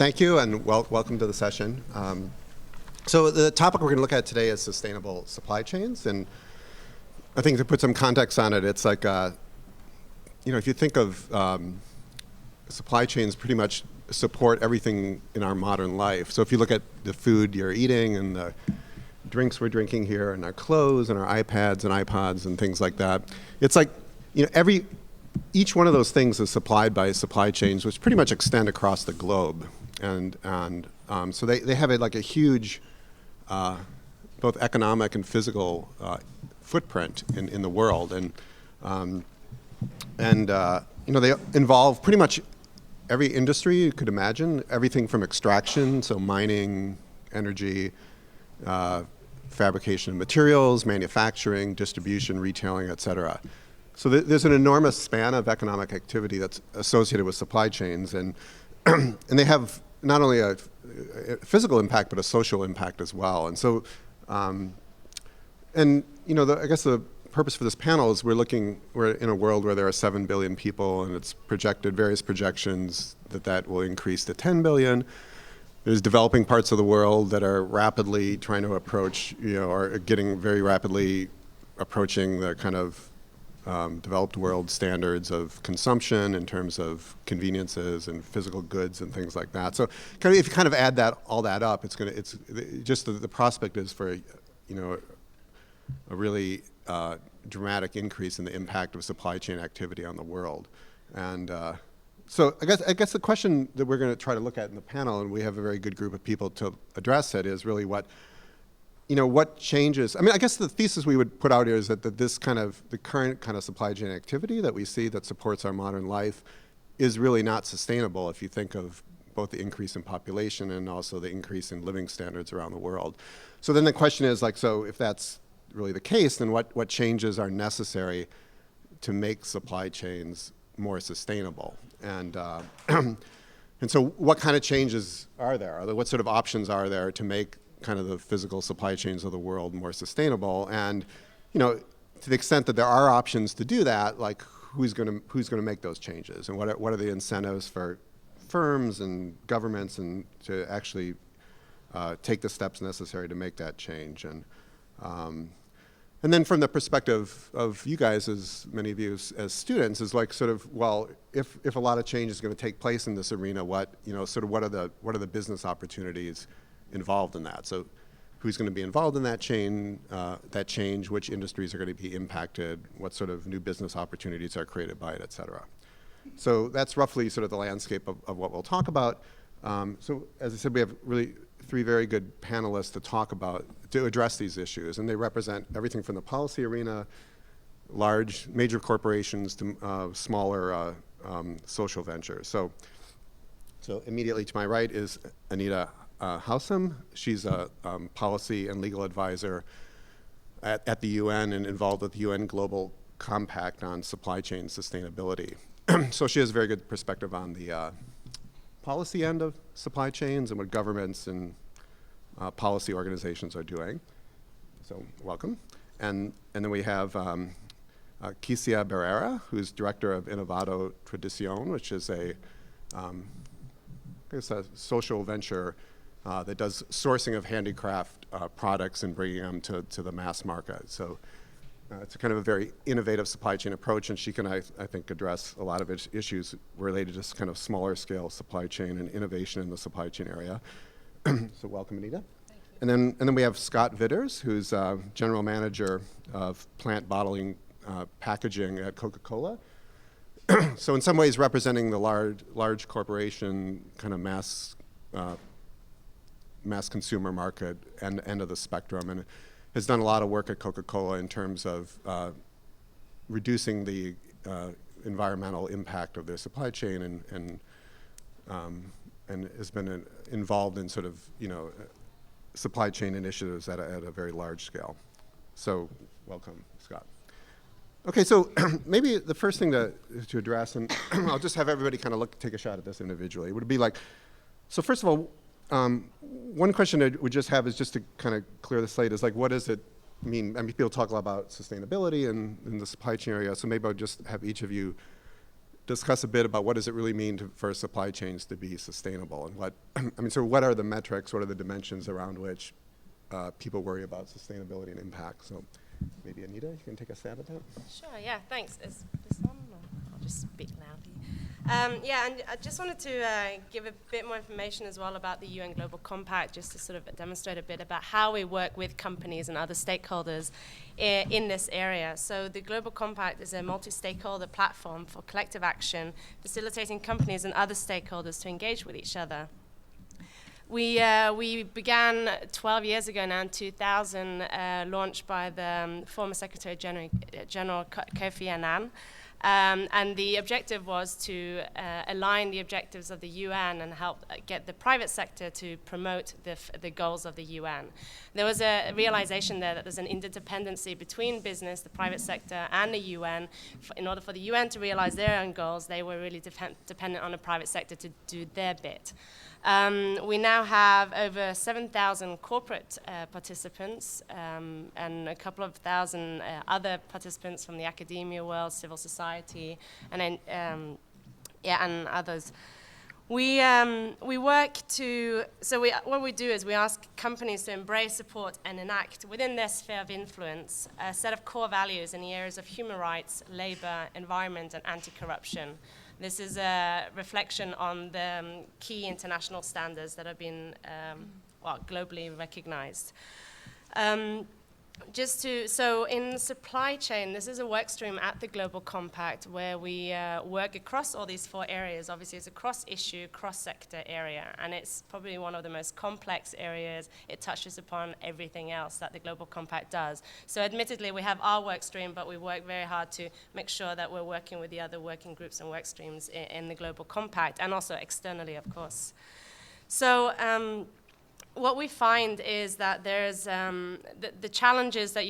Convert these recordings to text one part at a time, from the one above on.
Thank you, and welcome to the session. So the topic we're going to look at today is sustainable supply chains, and I think to put some context on it, it's like, if you think of supply chains pretty much support everything in our modern life. So if you look at the food you're eating and the drinks we're drinking here and our clothes and our iPads and iPods and things like that, it's like, each one of those things is supplied by supply chains which pretty much extend across the globe. And so they have like a huge both economic and physical footprint in the world. And they involve pretty much every industry you could imagine, everything from extraction, so mining, energy, fabrication of materials, manufacturing, distribution, retailing, et cetera. So there's an enormous span of economic activity that's associated with supply chains, and they have not only a physical impact but a social impact as well. And so, I guess the purpose for this panel is we're in a world where there are 7 billion people, and it's projected, various projections that will increase to 10 billion. There's developing parts of the world that are rapidly trying to approach, are getting very rapidly approaching the kind of developed world standards of consumption in terms of conveniences and physical goods and things like that. So if you kind of add all that up, it's just the prospect is for a really dramatic increase in the impact of supply chain activity on the world. And so I guess the question that we're going to try to look at in the panel, and we have a very good group of people to address it, is really what changes. I guess the thesis we would put out here is that the current kind of supply chain activity that we see that supports our modern life is really not sustainable if you think of both the increase in population and also the increase in living standards around the world. So then the question is so if that's really the case, then what changes are necessary to make supply chains more sustainable? And and so what kind of changes are there? What sort of options are there to make kind of the physical supply chains of the world more sustainable? And to the extent that there are options to do that, like who's going to make those changes, and what are the incentives for firms and governments and to actually take the steps necessary to make that change? And then from the perspective of you guys, as many of you as students, is like sort of, well, if a lot of change is going to take place in this arena, what are the business opportunities involved in that? So who's going to be involved in that change, which industries are going to be impacted, what sort of new business opportunities are created by it, et cetera. So that's roughly sort of the landscape of what we'll talk about. So as I said, we have really 3 very good panelists to address these issues, and they represent everything from the policy arena, large major corporations, to smaller social ventures. So immediately to my right is Anita Househam. She's a policy and legal advisor at the UN and involved with the UN Global Compact on supply chain sustainability. So she has a very good perspective on the policy end of supply chains and what governments and policy organizations are doing. So welcome. And then we have Kythzia Barrera, who's Director of Innovando Tradicion, which is a social venture that does sourcing of handicraft products and bringing them to the mass market. So it's a kind of a very innovative supply chain approach, and she can, I think, address a lot of issues related to kind of smaller scale supply chain and innovation in the supply chain area. So welcome, Anita. Thank you. And then we have Scott Vitters, who's General Manager of PlantBottle Packaging at Coca-Cola. So in some ways representing the large corporation kind of mass consumer market end of the spectrum, and has done a lot of work at Coca-Cola in terms of reducing the environmental impact of their supply chain, and has been involved in sort of supply chain initiatives at a very large scale. So welcome, Scott. Okay, so maybe the first thing to address, and I'll just have everybody kind of take a shot at this individually, would be like, so first of all, one question I would just have is just to kind of clear the slate is like, what does it mean? People talk a lot about sustainability in the supply chain area, so maybe I'll just have each of you discuss a bit about what does it really mean for supply chains to be sustainable, and what, I mean, so what are the metrics, what are the dimensions around which people worry about sustainability and impact? So maybe Anita, you can take a stab at that? Sure, yeah, thanks. Is this on? I'll just speak loudly. Yeah, and I just wanted to give a bit more information as well about the UN Global Compact, just to sort of demonstrate a bit about how we work with companies and other stakeholders in this area. So the Global Compact is a multi-stakeholder platform for collective action, facilitating companies and other stakeholders to engage with each other. We began 12 years ago now in 2000, launched by the former Secretary General Kofi Annan. And the objective was to align the objectives of the UN and help get the private sector to promote the goals of the UN. There was a realization there that there's an interdependency between business, the private sector, and the UN. In order for the UN to realize their own goals, they were really dependent on the private sector to do their bit. We now have over 7,000 corporate participants and a couple of thousand other participants from the academia world, civil society, and and others. We work to, what we do is we ask companies to embrace, support, and enact within their sphere of influence a set of core values in the areas of human rights, labor, environment, and anti-corruption. This is a reflection on the key international standards that have been globally recognized. So in supply chain, this is a work stream at the Global Compact where we work across all these 4 areas. Obviously, it's a cross-issue, cross-sector area, and it's probably one of the most complex areas. It touches upon everything else that the Global Compact does. So admittedly, we have our work stream, but we work very hard to make sure that we're working with the other working groups and work streams in the Global Compact, and also externally, of course. So what we find is that there's the challenges that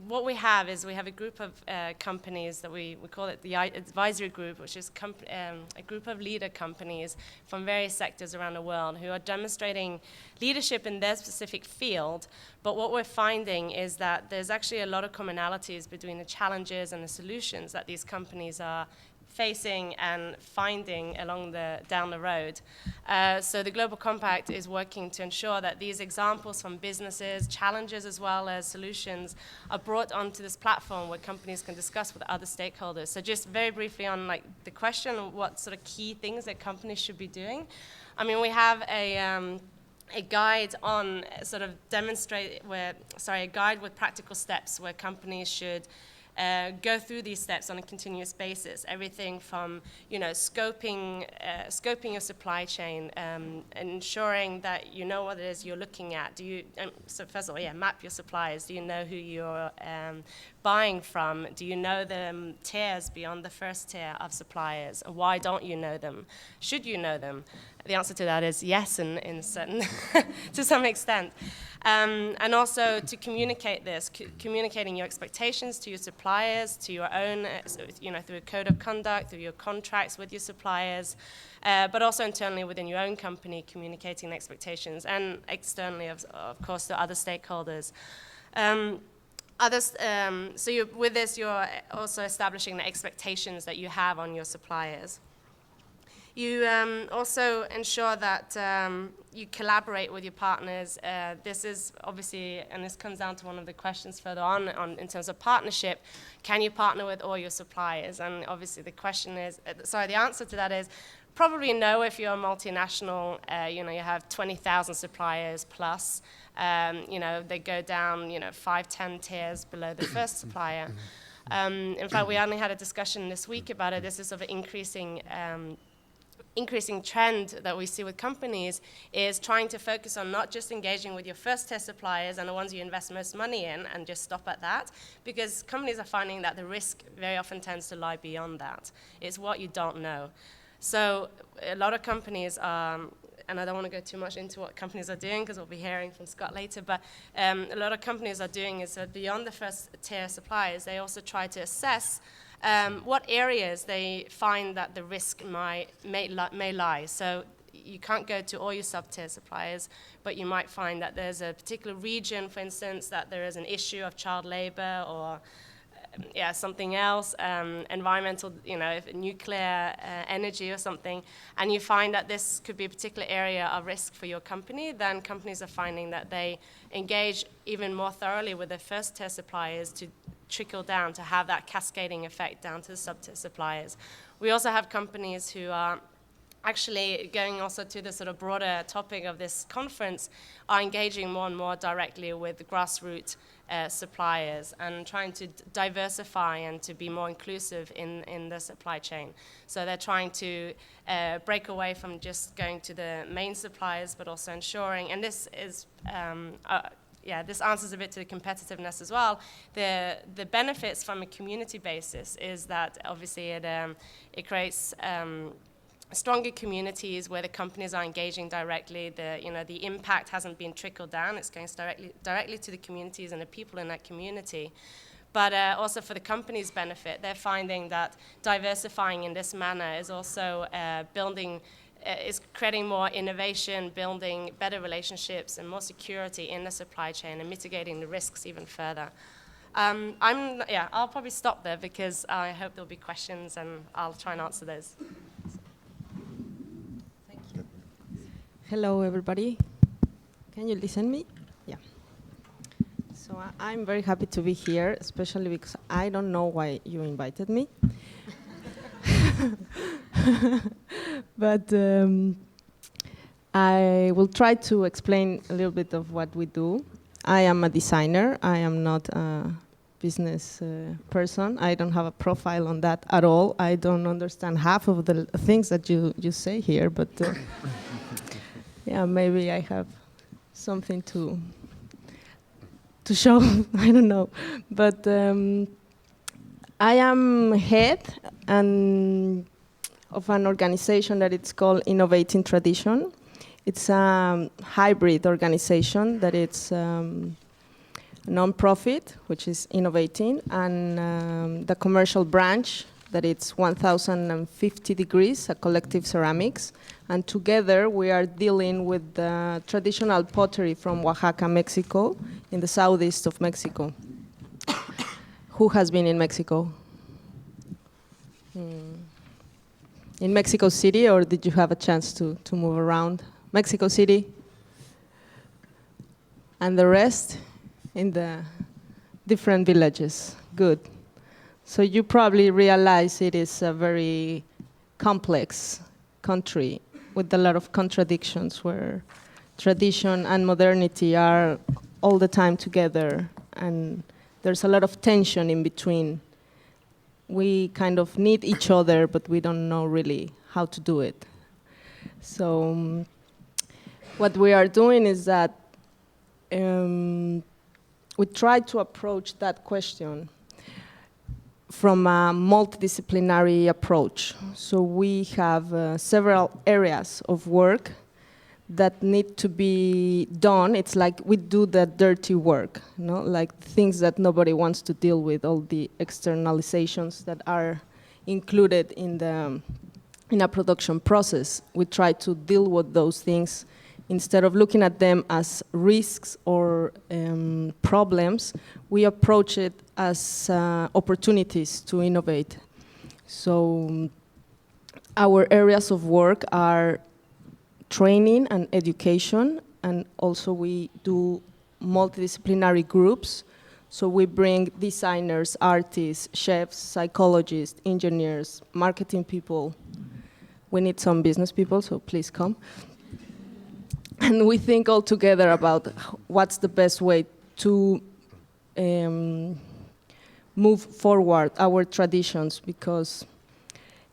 what we have is we have a group of companies that we call it the advisory group, which is a group of leader companies from various sectors around the world who are demonstrating leadership in their specific field. But what we're finding is that there's actually a lot of commonalities between the challenges and the solutions that these companies are facing and finding down the road. So the Global Compact is working to ensure that these examples from businesses, challenges as well as solutions, are brought onto this platform where companies can discuss with other stakeholders. So just very briefly on the question of what sort of key things that companies should be doing. I mean, we have a guide on sort of a guide with practical steps where companies should go through these steps on a continuous basis. Everything from, scoping your supply chain, ensuring that you know what it is you're looking at. So first of all, map your suppliers. Do you know who you're buying from? Do you know the tiers beyond the first tier of suppliers? Why don't you know them? Should you know them? The answer to that is yes, in certain to some extent. And also to communicate this, communicating your expectations to your suppliers, to your own, through a code of conduct, through your contracts with your suppliers, but also internally within your own company, communicating expectations, and externally, of course, to other stakeholders. With this, you're also establishing the expectations that you have on your suppliers. You also ensure that you collaborate with your partners. This is obviously, and this comes down to one of the questions further on in terms of partnership. Can you partner with all your suppliers? And obviously the answer to that is probably no if you're a multinational. You have 20,000 suppliers plus. They go down 5-10 tiers below the first supplier. In fact, we only had a discussion this week about it. This is sort of increasing trend that we see with companies is trying to focus on not just engaging with your first tier suppliers and the ones you invest most money in and just stop at that, because companies are finding that the risk very often tends to lie beyond that. It's what you don't know. So a lot of companies are, and I don't want to go too much into what companies are doing because we'll be hearing from Scott later, but a lot of companies are doing is that beyond the first tier suppliers, they also try to assess what areas they find that the risk may lie. So you can't go to all your sub-tier suppliers, but you might find that there's a particular region, for instance, that there is an issue of child labor or something else, environmental, if nuclear energy or something, and you find that this could be a particular area of risk for your company, then companies are finding that they engage even more thoroughly with their first-tier suppliers to trickle down, to have that cascading effect down to the sub-tier suppliers. We also have companies who are actually going also to the sort of broader topic of this conference, are engaging more and more directly with grassroots suppliers and trying to diversify and to be more inclusive in the supply chain. So they're trying to break away from just going to the main suppliers, but also ensuring, and this is, this answers a bit to the competitiveness as well. The benefits from a community basis is that obviously it creates stronger communities where the companies are engaging directly. The impact hasn't been trickled down. It's going directly to the communities and the people in that community. But also for the company's benefit, they're finding that diversifying in this manner is also is creating more innovation, building better relationships and more security in the supply chain and mitigating the risks even further. I'll probably stop there because I hope there'll be questions and I'll try and answer those. Hello, everybody. Can you listen to me? Yeah. So I'm very happy to be here, especially because I don't know why you invited me. But I will try to explain a little bit of what we do. I am a designer. I am not a business person. I don't have a profile on that at all. I don't understand half of the things that you say here, but yeah, maybe I have something to show. I don't know, but I am head of an organization that it's called Innovating Tradition. It's a hybrid organization that it's non-profit, which is innovating, and the commercial branch that it's 1050 degrees, a collective ceramics. And together we are dealing with the traditional pottery from Oaxaca, Mexico, in the southeast of Mexico. Who has been in Mexico? In Mexico City, or did you have a chance to move around? Mexico City? And the rest in the different villages. Good. So you probably realize it is a very complex country with a lot of contradictions where tradition and modernity are all the time together, and there's a lot of tension in between. We kind of need each other, but we don't know really how to do it. So what we are doing is that we try to approach that question from a multidisciplinary approach. So we have several areas of work that need to be done. It's like we do the dirty work, like things that nobody wants to deal with, all the externalizations that are included in a production process. We try to deal with those things. Instead of looking at them as risks or problems, we approach it as opportunities to innovate. So our areas of work are training and education, and also we do multidisciplinary groups. So we bring designers, artists, chefs, psychologists, engineers, marketing people. We need some business people, so please come. And we think all together about what's the best way to move forward our traditions, because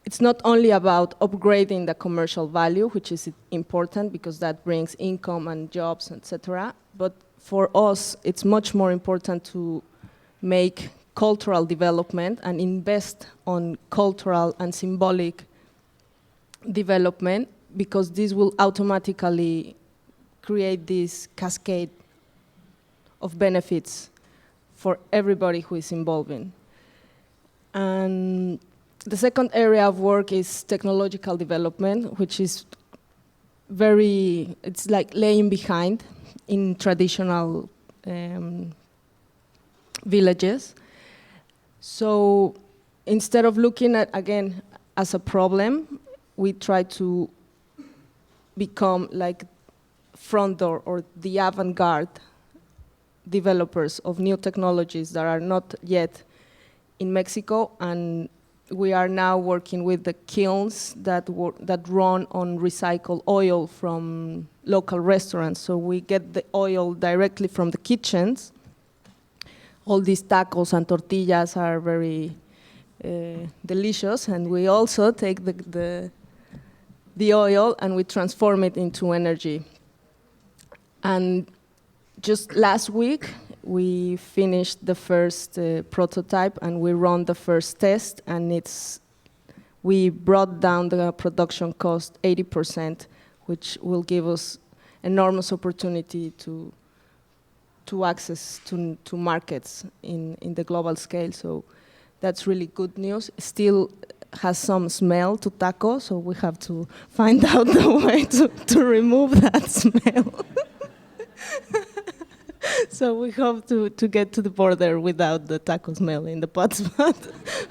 it's not only about upgrading the commercial value, which is important because that brings income and jobs, etc. But for us, it's much more important to make cultural development and invest on cultural and symbolic development, because this will automatically create this cascade of benefits for everybody who is involved in. And the second area of work is technological development, which is it's like laying behind in traditional villages. So instead of looking at, again, as a problem, we try to become like front door or the avant-garde developers of new technologies that are not yet in Mexico, and we are now working with the kilns that run on recycled oil from local restaurants. So we get the oil directly from the kitchens. All these tacos and tortillas are very delicious, and we also take the oil and we transform it into energy. And just last week, we finished the first prototype and we run the first test, and we brought down the production cost 80%, which will give us enormous opportunity to access to markets in the global scale. So that's really good news. Still has some smell to taco, so we have to find out the way to remove that smell. So we hope to get to the border without the taco smell in the pots, but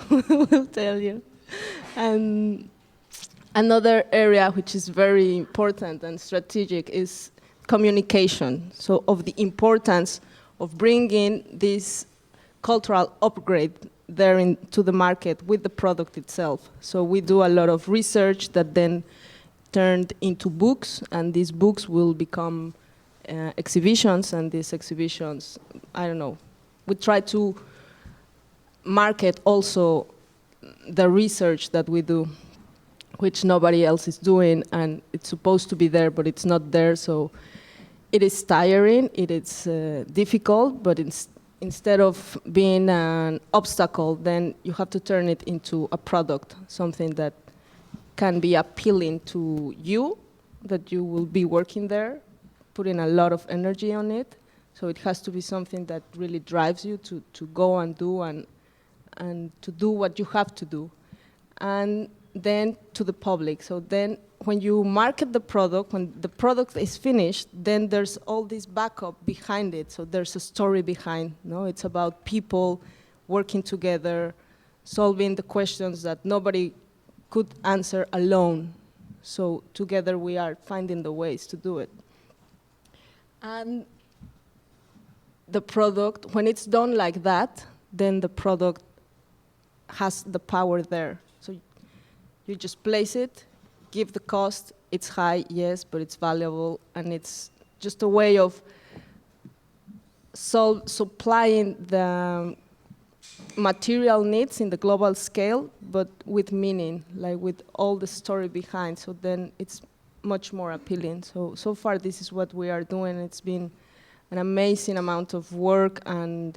we'll tell you. And another area which is very important and strategic is communication. So of the importance of bringing this cultural upgrade there into the market with the product itself. So we do a lot of research that then turned into books, and these books will become exhibitions, and these exhibitions, I don't know, we try to market also the research that we do, which nobody else is doing, and it's supposed to be there, but it's not there, so it is tiring, it is difficult, but instead of being an obstacle, then you have to turn it into a product, something that can be appealing to you, that you will be working there, putting a lot of energy on it. So it has to be something that really drives you to go and do and to do what you have to do. And then to the public. So then when you market the product, when the product is finished, then there's all this backup behind it. So there's a story behind, no? It's about people working together, solving the questions that nobody could answer alone. So together we are finding the ways to do it. And the product, when it's done like that, then the product has the power there. So you just place it, give the cost, it's high, yes, but it's valuable, and it's just a way of supplying the material needs in the global scale, but with meaning, like with all the story behind, so then it's much more appealing. So far this is what we are doing. It's been an amazing amount of work and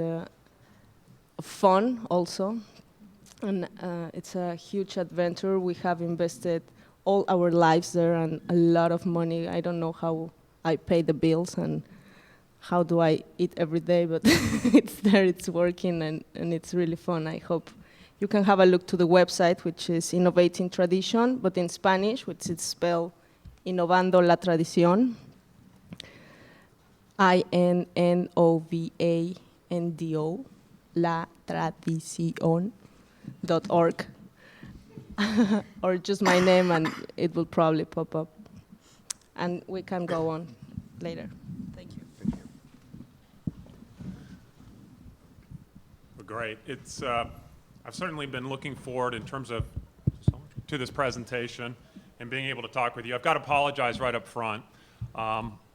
fun also. And it's a huge adventure. We have invested all our lives there and a lot of money. I don't know how I pay the bills and how do I eat every day, but it's there, it's working, and it's really fun. I hope you can have a look to the website, which is Innovating Tradition, but in Spanish, which is spelled Innovando la Tradicion, INNOVANDO, la tradicion.org. Or just my name and it will probably pop up. And we can go on later. Thank you. Well, great. It's, I've certainly been looking forward in terms of to this presentation and being able to talk with you. I've got to apologize right up front.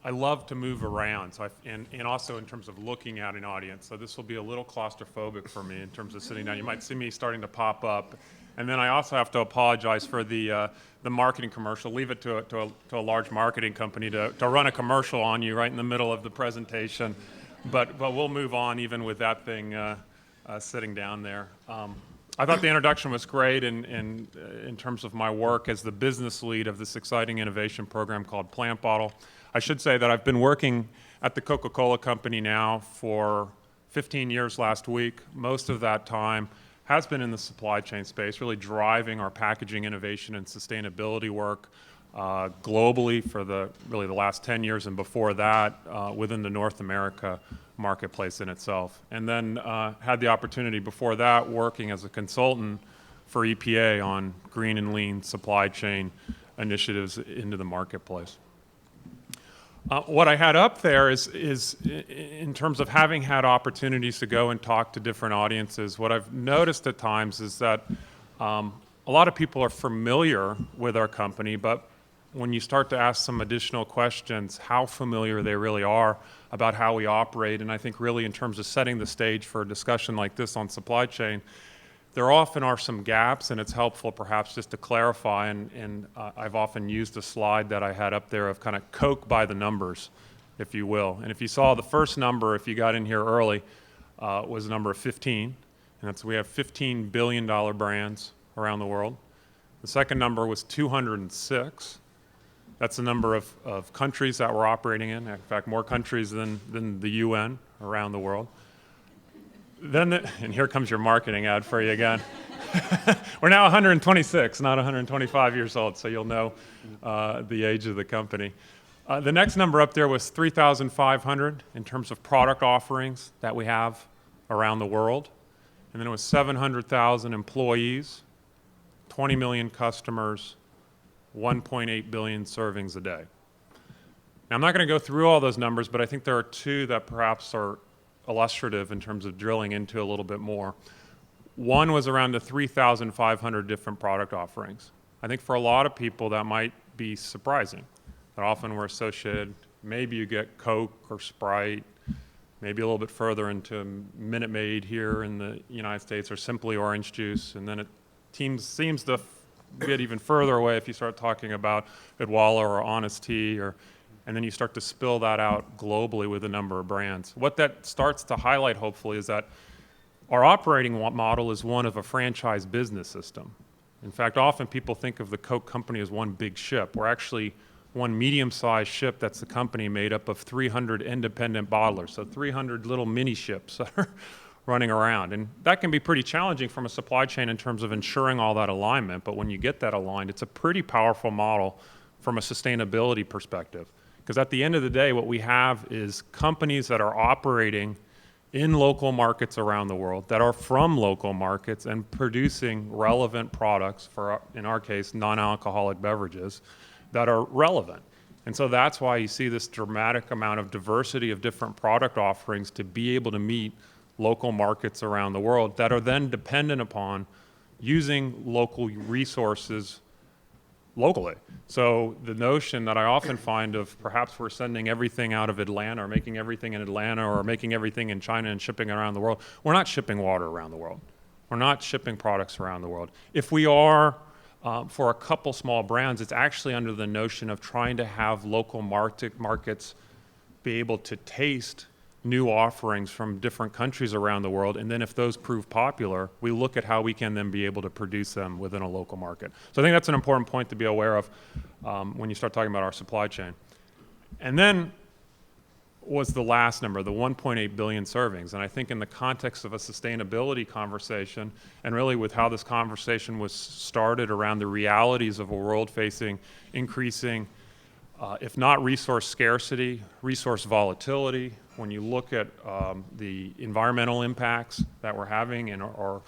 I love to move around, so and also in terms of looking at an audience. So this will be a little claustrophobic for me in terms of sitting down. You might see me starting to pop up. And then I also have to apologize for the marketing commercial. Leave it to a large marketing company to run a commercial on you right in the middle of the presentation. But we'll move on even with that thing sitting down there. I thought the introduction was great in terms of my work as the business lead of this exciting innovation program called PlantBottle. I should say that I've been working at the Coca-Cola Company now for 15 years last week. Most of that time has been in the supply chain space, really driving our packaging innovation and sustainability work. globally for really the last 10 years, and before that within the North America marketplace in itself. And then had the opportunity before that working as a consultant for EPA on green and lean supply chain initiatives into the marketplace. What I had up there is in terms of having had opportunities to go and talk to different audiences, what I've noticed at times is that a lot of people are familiar with our company, but when you start to ask some additional questions, how familiar they really are about how we operate, and I think really in terms of setting the stage for a discussion like this on supply chain, there often are some gaps, and it's helpful perhaps just to clarify, and I've often used a slide that I had up there of kind of Coke by the numbers, if you will. And if you saw the first number, if you got in here early, was the number of 15, and that's, we have $15 billion brands around the world. The second number was 206. That's the number of countries that we're operating in fact, more countries than the UN around the world. Then, and here comes your marketing ad for you again. We're now 126, not 125 years old, so you'll know the age of the company. The next number up there was 3,500 in terms of product offerings that we have around the world. And then it was 700,000 employees, 20 million customers, 1.8 billion servings a day. Now, I'm not going to go through all those numbers, but I think there are two that perhaps are illustrative in terms of drilling into a little bit more. One was around the 3,500 different product offerings. I think for a lot of people that might be surprising. That often we're associated, maybe you get Coke or Sprite, maybe a little bit further into Minute Maid here in the United States, or simply orange juice, and then it seems to get even further away if you start talking about Odwalla or Honest Tea, and then you start to spill that out globally with a number of brands. What that starts to highlight, hopefully, is that our operating model is one of a franchise business system. In fact, often people think of the Coke company as one big ship. We're actually one medium-sized ship that's the company made up of 300 independent bottlers, so 300 little mini ships that are running around. And that can be pretty challenging from a supply chain in terms of ensuring all that alignment, but when you get that aligned, it's a pretty powerful model from a sustainability perspective. Because at the end of the day, what we have is companies that are operating in local markets around the world, that are from local markets and producing relevant products for, in our case, non-alcoholic beverages that are relevant. And so that's why you see this dramatic amount of diversity of different product offerings to be able to meet local markets around the world that are then dependent upon using local resources locally. So the notion that I often find of perhaps we're sending everything out of Atlanta or making everything in Atlanta or making everything in China and shipping around the world, we're not shipping water around the world. We're not shipping products around the world. If we are, for a couple small brands, it's actually under the notion of trying to have local markets be able to taste new offerings from different countries around the world, and then if those prove popular, we look at how we can then be able to produce them within a local market. So I think that's an important point to be aware of when you start talking about our supply chain. And then was the last number, the 1.8 billion servings, and I think in the context of a sustainability conversation, and really with how this conversation was started around the realities of a world facing increasing, if not resource scarcity, resource volatility, when you look at the environmental impacts that we're having and are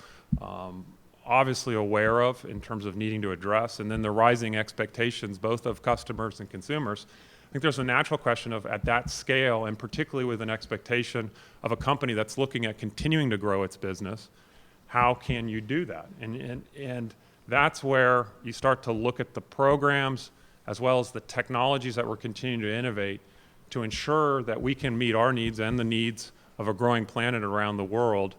obviously aware of in terms of needing to address, and then the rising expectations both of customers and consumers, I think there's a natural question of, at that scale, and particularly with an expectation of a company that's looking at continuing to grow its business, how can you do that? And that's where you start to look at the programs as well as the technologies that we're continuing to innovate to ensure that we can meet our needs and the needs of a growing planet around the world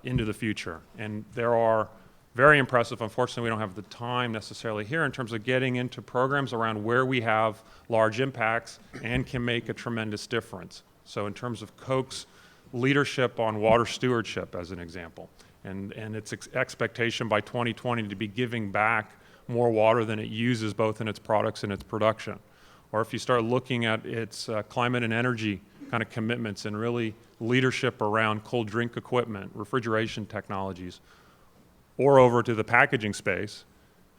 into the future. And there are very impressive, unfortunately we don't have the time necessarily here in terms of getting into programs around where we have large impacts and can make a tremendous difference. So in terms of Coke's leadership on water stewardship as an example, and its expectation by 2020 to be giving back more water than it uses both in its products and its production. Or if you start looking at its climate and energy kind of commitments and really leadership around cold drink equipment, refrigeration technologies, or over to the packaging space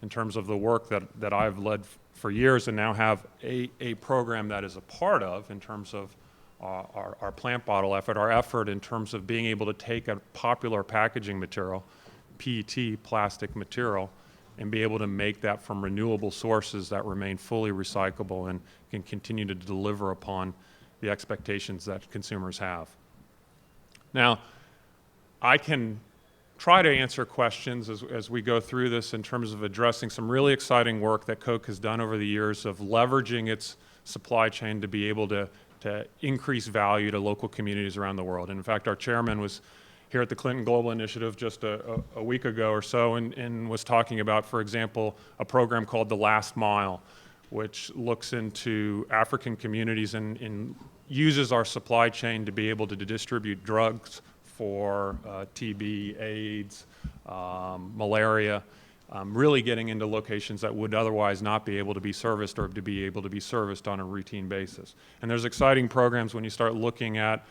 in terms of the work that I've led for years and now have a program that is a part of in terms of our plant bottle effort, our effort in terms of being able to take a popular packaging material, PET, plastic material, and be able to make that from renewable sources that remain fully recyclable and can continue to deliver upon the expectations that consumers have. Now, I can try to answer questions as we go through this in terms of addressing some really exciting work that Coke has done over the years of leveraging its supply chain to be able to increase value to local communities around the world. And in fact, our chairman was here at the Clinton Global Initiative just a week ago or so and was talking about, for example, a program called The Last Mile, which looks into African communities and uses our supply chain to be able to distribute drugs for TB, AIDS, malaria, really getting into locations that would otherwise not be able to be serviced or to be able to be serviced on a routine basis. And there's exciting programs when you start looking at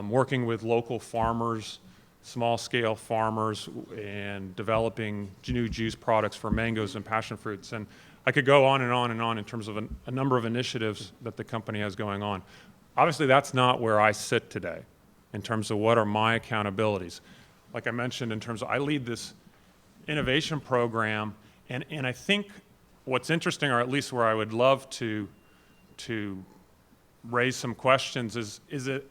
working with local farmers, small-scale farmers, and developing new juice products for mangoes and passion fruits. And I could go on and on and on in terms of a number of initiatives that the company has going on. Obviously, that's not where I sit today in terms of what are my accountabilities. Like I mentioned, in terms of I lead this innovation program, and I think what's interesting, or at least where I would love to raise some questions, is it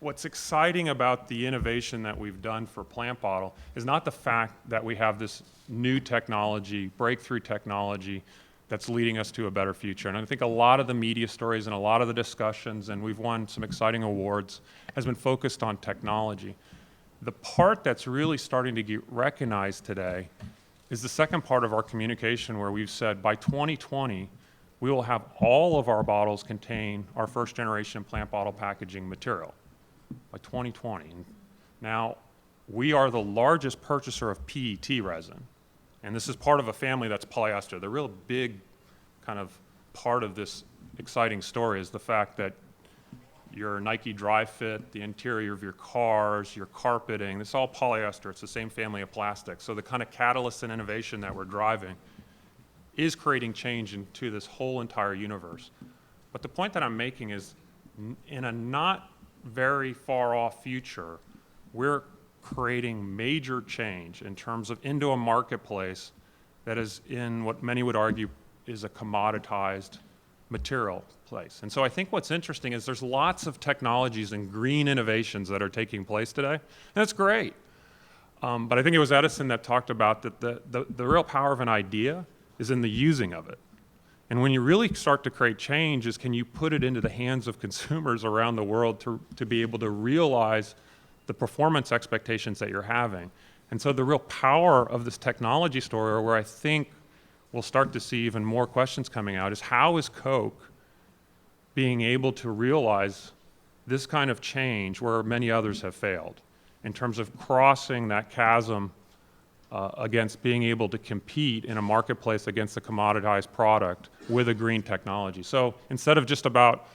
what's exciting about the innovation that we've done for Plant Bottle is not the fact that we have this new technology, breakthrough technology, that's leading us to a better future. And I think a lot of the media stories and a lot of the discussions, and we've won some exciting awards, has been focused on technology. The part that's really starting to get recognized today is the second part of our communication where we've said by 2020, we will have all of our bottles contain our first generation plant bottle packaging material by 2020. Now, we are the largest purchaser of PET resin. And this is part of a family that's polyester. The real big kind of part of this exciting story is the fact that your Nike Dry Fit, the interior of your cars, your carpeting, it's all polyester. It's the same family of plastic. So the kind of catalyst and innovation that we're driving is creating change into this whole entire universe. But the point that I'm making is in a not very far off future, we're creating major change in terms of into a marketplace that is in what many would argue is a commoditized material place. And so I think what's interesting is there's lots of technologies and green innovations that are taking place today, and that's great. But I think it was Edison that talked about that the real power of an idea is in the using of it. And when you really start to create change is can you put it into the hands of consumers around the world to be able to realize the performance expectations that you're having. And so the real power of this technology story, or where I think we'll start to see even more questions coming out, is how is Coke being able to realize this kind of change where many others have failed in terms of crossing that chasm against being able to compete in a marketplace against a commoditized product with a green technology. So instead of just about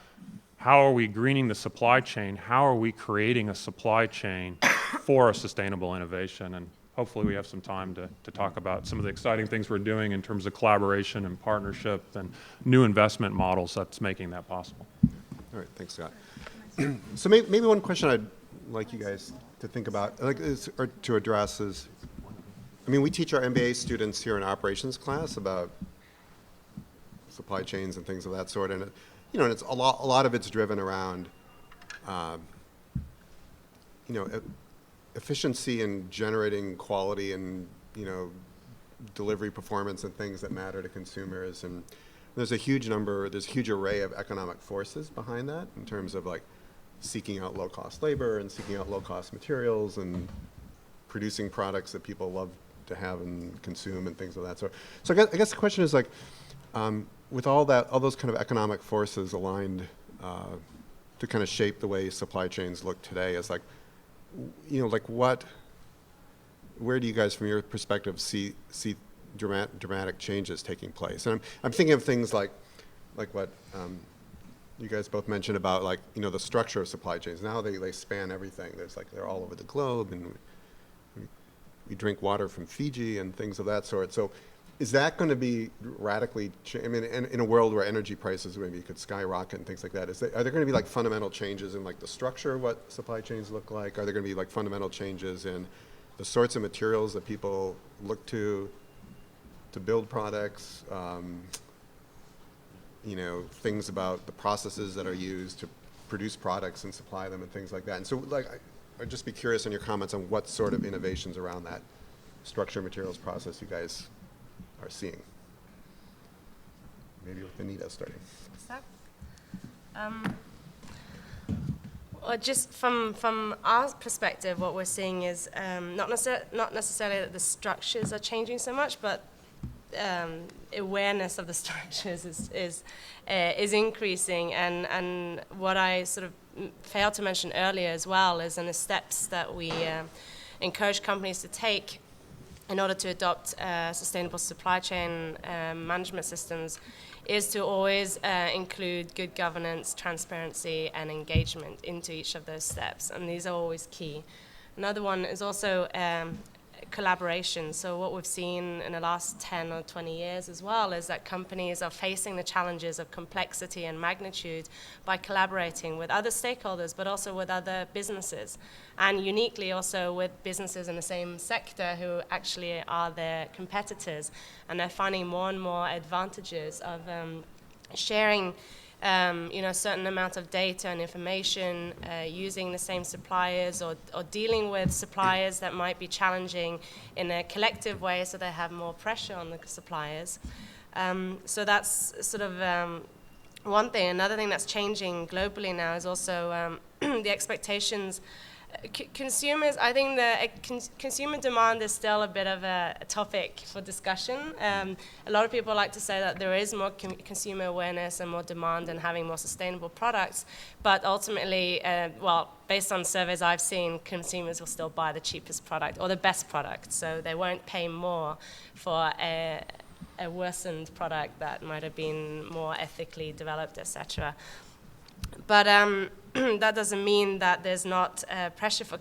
how are we greening the supply chain, how are we creating a supply chain for a sustainable innovation? And hopefully we have some time to talk about some of the exciting things we're doing in terms of collaboration and partnership and new investment models that's making that possible. All right, thanks, Scott. So maybe one question I'd like you guys to think about, or to address is, I mean, we teach our MBA students here in operations class about supply chains and things of that sort, and and it's a lot of it's driven around, efficiency and generating quality and delivery performance and things that matter to consumers. And there's a huge array of economic forces behind that in terms of like seeking out low-cost labor and seeking out low-cost materials and producing products that people love to have and consume and things of that sort. So I guess the question is like, with all those kind of economic forces aligned to kind of shape the way supply chains look today, is like, where do you guys, from your perspective, see dramatic changes taking place? And I'm thinking of things like what you guys both mentioned about the structure of supply chains. Now they span everything. They're all over the globe, and we drink water from Fiji and things of that sort. So is that going to be radically, I mean, in a world where energy prices maybe could skyrocket and things like that, are there going to be like fundamental changes in like the structure of what supply chains look like? Are there going to be like fundamental changes in the sorts of materials that people look to build products? You know, things about the processes that are used to produce products and supply them and things like that. And so like, I'd just be curious on your comments on what sort of innovations around that structure, materials, process you guys are seeing. Maybe with Anita starting. Well, just from our perspective, what we're seeing is not necessarily that the structures are changing so much, but awareness of the structures is increasing. And what I sort of failed to mention earlier as well is in the steps that we encourage companies to take in order to adopt sustainable supply chain management systems is to always include good governance, transparency, and engagement into each of those steps. And these are always key. Another one is also collaboration. So what we've seen in the last 10 or 20 years as well is that companies are facing the challenges of complexity and magnitude by collaborating with other stakeholders, but also with other businesses, and uniquely also with businesses in the same sector who actually are their competitors. And they're finding more and more advantages of sharing a certain amount of data and information, using the same suppliers or dealing with suppliers that might be challenging in a collective way so they have more pressure on the suppliers. So that's sort of one thing. Another thing that's changing globally now is also the expectations. Consumers, I think consumer demand is still a bit of a topic for discussion. A lot of people like to say that there is more consumer awareness and more demand and having more sustainable products, but ultimately, based on surveys I've seen, consumers will still buy the cheapest product or the best product, so they won't pay more for a worsened product that might have been more ethically developed, etc. But that doesn't mean that there's not pressure for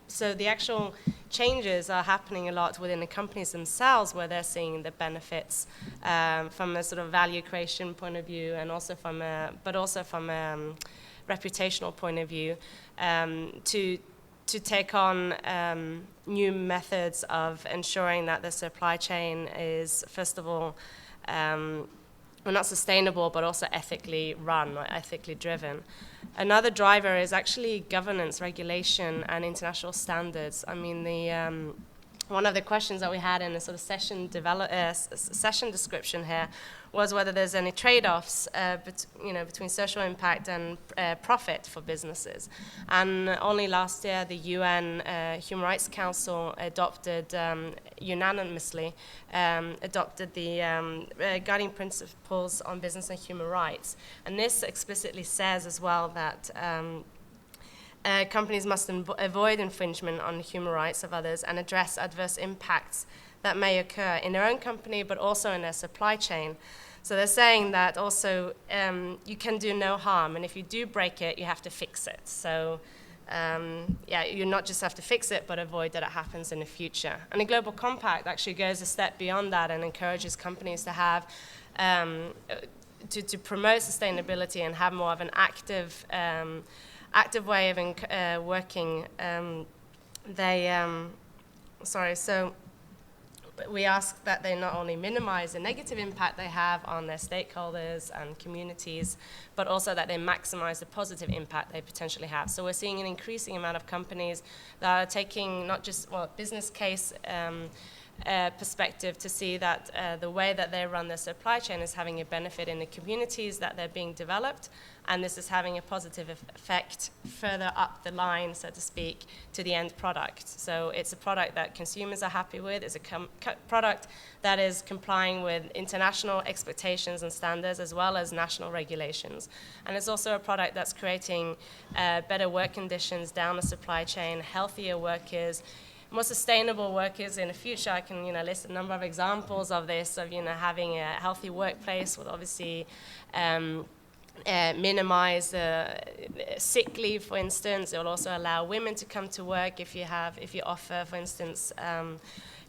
so the actual changes are happening a lot within the companies themselves, where they're seeing the benefits from a sort of value creation point of view, and also from a reputational point of view, to take on new methods of ensuring that the supply chain is, first of all, not sustainable, but also ethically run or ethically driven. Another driver is actually governance, regulation, and international standards. I mean, one of the questions that we had in the sort of session description here was whether there's any trade-offs between social impact and profit for businesses. And only last year, the UN Human Rights Council unanimously adopted the guiding principles on business and human rights. And this explicitly says as well that companies must avoid infringement on human rights of others and address adverse impacts that may occur in their own company, but also in their supply chain. So they're saying that also you can do no harm, and if you do break it, you have to fix it. So you not just have to fix it, but avoid that it happens in the future. And the Global Compact actually goes a step beyond that and encourages companies to have to promote sustainability and have more of an active way of working. So we ask that they not only minimize the negative impact they have on their stakeholders and communities, but also that they maximize the positive impact they potentially have. So we're seeing an increasing amount of companies that are taking not just business case perspective to see that the way that they run their supply chain is having a benefit in the communities that they're being developed, and this is having a positive effect further up the line, so to speak, to the end product. So it's a product that consumers are happy with, it's a product that is complying with international expectations and standards as well as national regulations. And it's also a product that's creating better work conditions down the supply chain, healthier workers, more sustainable workers in the future. I can list a number of examples of this, of having a healthy workplace will obviously minimize sick leave, for instance. It will also allow women to come to work if you offer, for instance,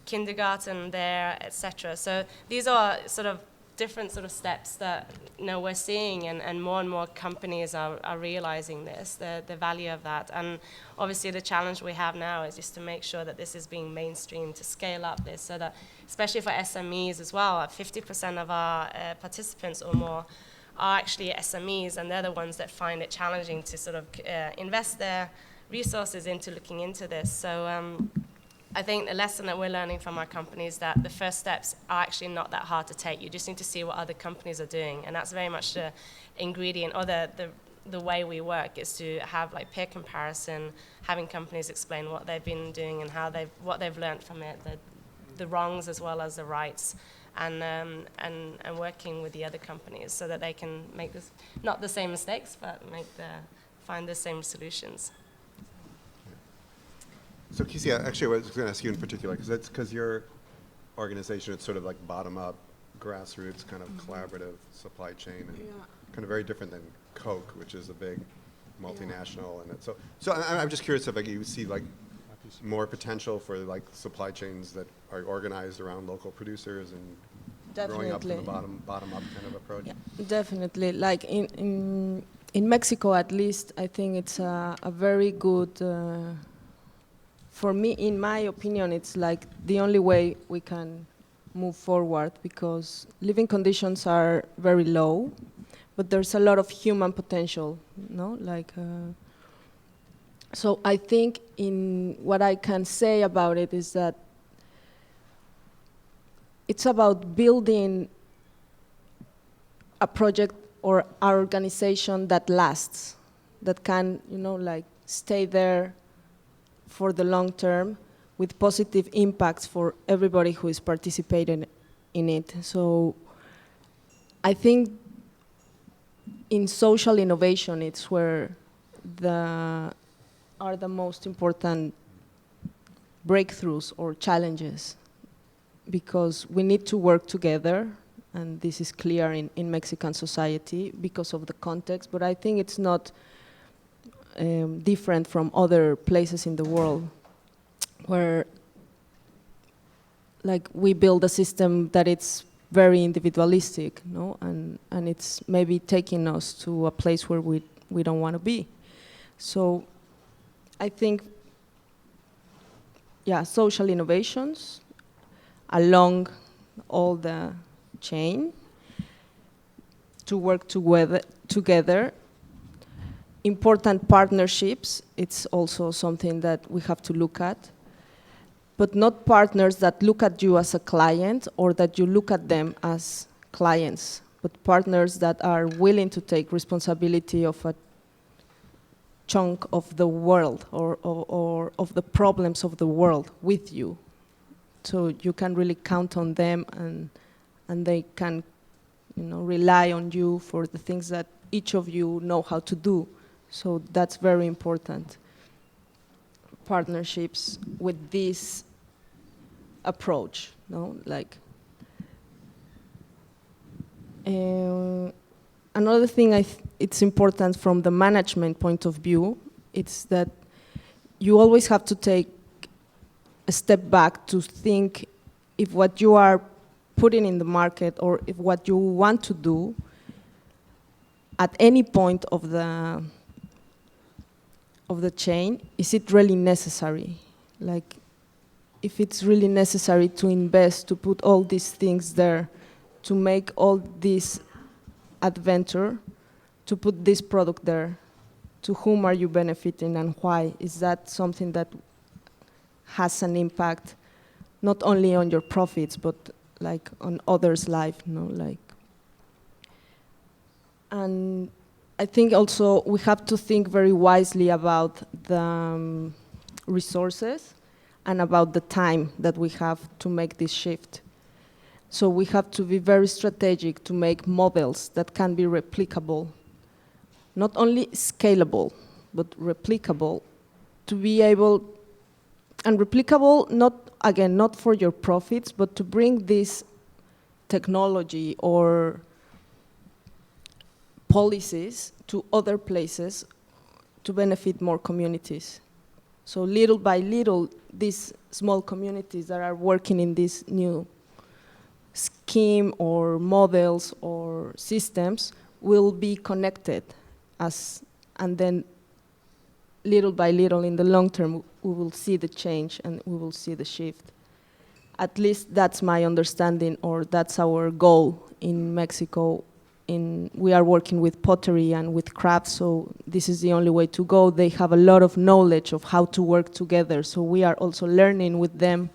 kindergarten there, etc. So these are sort of different sort of steps that we're seeing, and more companies are realizing this, the value of that. And obviously the challenge we have now is just to make sure that this is being mainstreamed, to scale up this, so that, especially for SMEs as well, 50% of our participants or more are actually SMEs, and they're the ones that find it challenging to sort of invest their resources into looking into this. So I think the lesson that we're learning from our companies is that the first steps are actually not that hard to take. You just need to see what other companies are doing, and that's very much the ingredient, or the way we work, is to have like peer comparison, having companies explain what they've been doing and what they've learned from it, the wrongs as well as the rights, and working with the other companies so that they can make this, not the same mistakes, but find the same solutions. So Kythzia, actually I was going to ask you in particular, because your organization, it's sort of like bottom-up, grassroots, kind of collaborative supply chain, and kind of very different than Coke, which is a big multinational. And so I'm just curious if you see like more potential for like supply chains that are organized around local producers and growing up from the bottom-up kind of approach. Yeah, definitely. Like in Mexico, at least, I think it's a very good. For me, in my opinion, it's like the only way we can move forward, because living conditions are very low, but there's a lot of human potential, no? Like, so I think in what I can say about it is that it's about building a project or our organization that lasts, that can, like stay there for the long term, with positive impacts for everybody who is participating in it. So I think in social innovation, it's where are the most important breakthroughs or challenges, because we need to work together, and this is clear in Mexican society because of the context, but I think it's not different from other places in the world, where like we build a system that it's very individualistic, no? And it's maybe taking us to a place where we don't want to be. So I think, social innovations along all the chain, to work together. Important partnerships, it's also something that we have to look at, but not partners that look at you as a client or that you look at them as clients, but partners that are willing to take responsibility of a chunk of the world, or of the problems of the world with you. So you can really count on them, and they can rely on you for the things that each of you know how to do. So that's very important. Partnerships with this approach, no? Like, another thing it's important from the management point of view, it's that you always have to take a step back to think if what you are putting in the market, or if what you want to do at any point of the chain, is it really necessary? Like, if it's really necessary to invest, to put all these things there, to make all this adventure, to put this product there, to whom are you benefiting and why? Is that something that has an impact not only on your profits, but like on others' life, like. And I think also we have to think very wisely about the resources and about the time that we have to make this shift. So we have to be very strategic to make models that can be replicable, not only scalable, but replicable, to be able, and replicable, not for your profits, but to bring this technology or policies to other places to benefit more communities. So little by little, these small communities that are working in this new scheme or models or systems will be connected and then little by little in the long term, we will see the change and we will see the shift. At least that's my understanding, or that's our goal in Mexico. We are working with pottery and with crafts, so this is the only way to go. They have a lot of knowledge of how to work together, so we are also learning with them,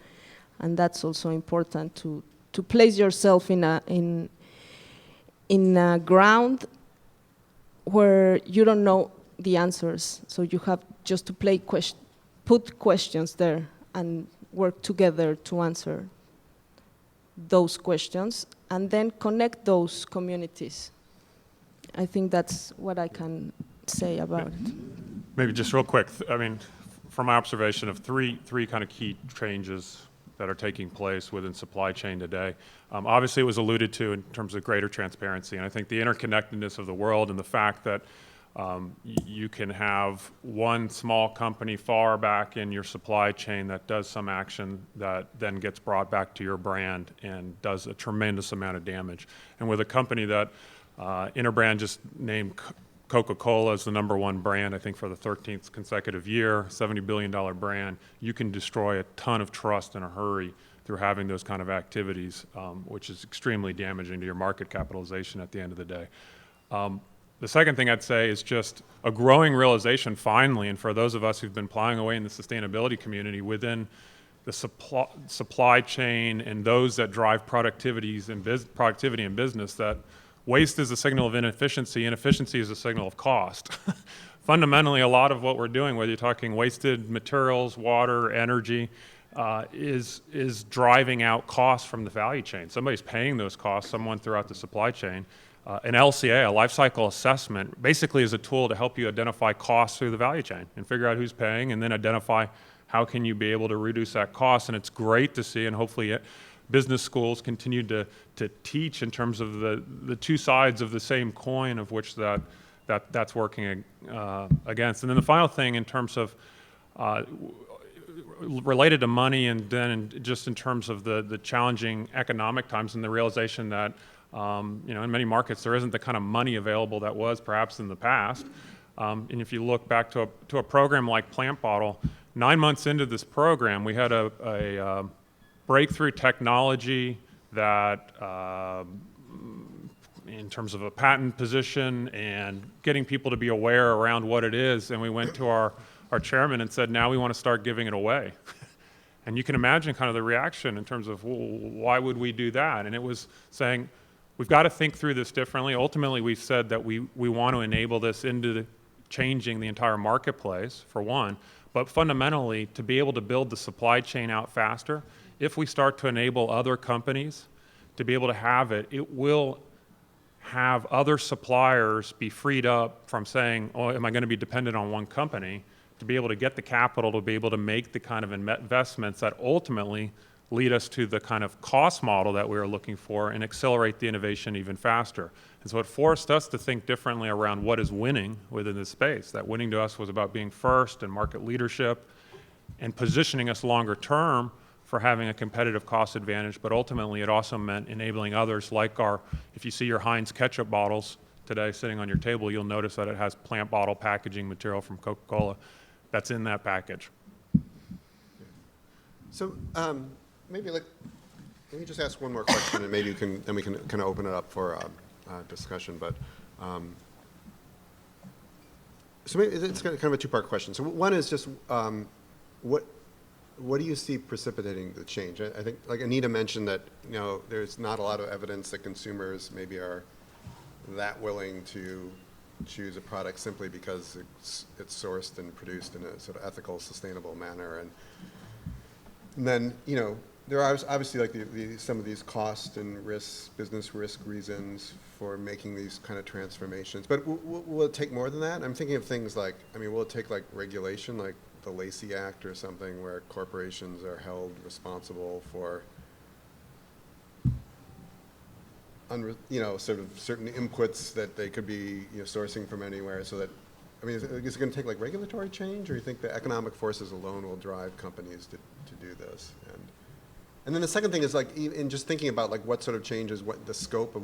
and that's also important to place yourself in a ground where you don't know the answers, so you have just to put questions there and work together to answer those questions, and then connect those communities. I think that's what I can say about it. Maybe just real quick, I mean, from my observation of three kind of key changes that are taking place within supply chain today. Obviously, it was alluded to in terms of greater transparency, and I think the interconnectedness of the world and the fact that you can have one small company far back in your supply chain that does some action that then gets brought back to your brand and does a tremendous amount of damage. And with a company that Interbrand just named Coca-Cola as the #1 brand, I think for the 13th consecutive year, $70 billion brand, you can destroy a ton of trust in a hurry through having those kind of activities, which is extremely damaging to your market capitalization at the end of the day. The second thing I'd say is just a growing realization finally, and for those of us who've been plowing away in the sustainability community within the supply chain and those that drive productivity in business, that waste is a signal of inefficiency, inefficiency is a signal of cost. Fundamentally, a lot of what we're doing, whether you're talking wasted materials, water, energy, is driving out costs from the value chain. Somebody's paying those costs, someone throughout the supply chain. An LCA, a life cycle assessment, basically is a tool to help you identify costs through the value chain and figure out who's paying, and then identify how can you be able to reduce that cost. And it's great to see, and hopefully business schools continue to teach in terms of the two sides of the same coin of which that's working against. And then the final thing in terms of related to money, and then just in terms of the challenging economic times and the realization that in many markets there isn't the kind of money available that was perhaps in the past. And if you look back to a program like PlantBottle, 9 months into this program, we had a breakthrough technology that, in terms of a patent position and getting people to be aware around what it is, and we went to our chairman and said, now we want to start giving it away. And you can imagine kind of the reaction in terms of, well, why would we do that? And it was saying, we've got to think through this differently. Ultimately, we've said that we want to enable this into changing the entire marketplace, for one, but fundamentally, to be able to build the supply chain out faster, if we start to enable other companies to be able to have it, it will have other suppliers be freed up from saying, oh, am I going to be dependent on one company, to be able to get the capital to be able to make the kind of investments that ultimately lead us to the kind of cost model that we were looking for and accelerate the innovation even faster. And so it forced us to think differently around what is winning within this space. That winning to us was about being first and market leadership and positioning us longer term for having a competitive cost advantage, but ultimately it also meant enabling others like if you see your Heinz ketchup bottles today sitting on your table, you'll notice that it has PlantBottle Packaging material from Coca-Cola that's in that package. So maybe let me just ask one more question, and maybe then we can kind of open it up for discussion. But so maybe it's kind of a two-part question. So one is just what do you see precipitating the change? I think, like Anita mentioned, that there's not a lot of evidence that consumers maybe are that willing to choose a product simply because it's sourced and produced in a sort of ethical, sustainable manner. And then there are obviously like some of these cost and business risk reasons for making these kind of transformations. But will it take more than that? I'm thinking of things like, will it take like regulation, like the Lacey Act or something, where corporations are held responsible for sort of certain inputs that they could be sourcing from anywhere, so that I mean, is it going to take like regulatory change, or you think the economic forces alone will drive companies to do this? And then the second thing is like, in just thinking about like what sort of changes, what the scope of,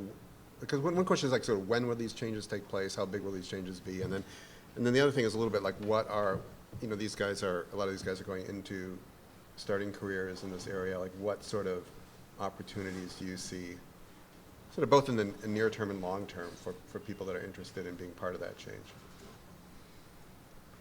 because one question is like sort of when will these changes take place, how big will these changes be, and then the other thing is a little bit like what are, you know, a lot of these guys are going into starting careers in this area, like what sort of opportunities do you see, sort of both in the near term and long term for people that are interested in being part of that change?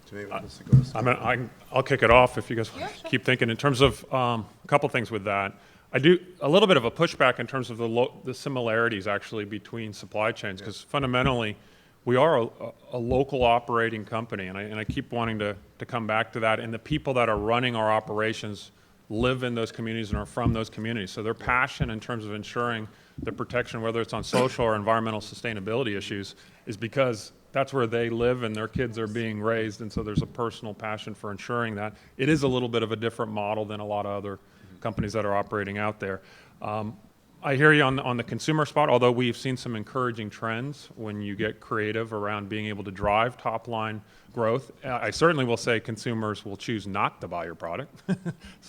So maybe we'll just go to Scott. I'll kick it off if you guys keep thinking. In terms of a couple things with that, I do a little bit of a pushback in terms of the similarities actually between supply chains, because fundamentally we are a local operating company, and I keep wanting to come back to that. And the people that are running our operations live in those communities and are from those communities. So their passion in terms of ensuring the protection, whether it's on social or environmental sustainability issues, is because that's where they live and their kids are being raised. And so there's a personal passion for ensuring that. It is a little bit of a different model than a lot of other companies that are operating out there. I hear you on the consumer spot, although we've seen some encouraging trends when you get creative around being able to drive top line growth. I certainly will say consumers will choose not to buy your product.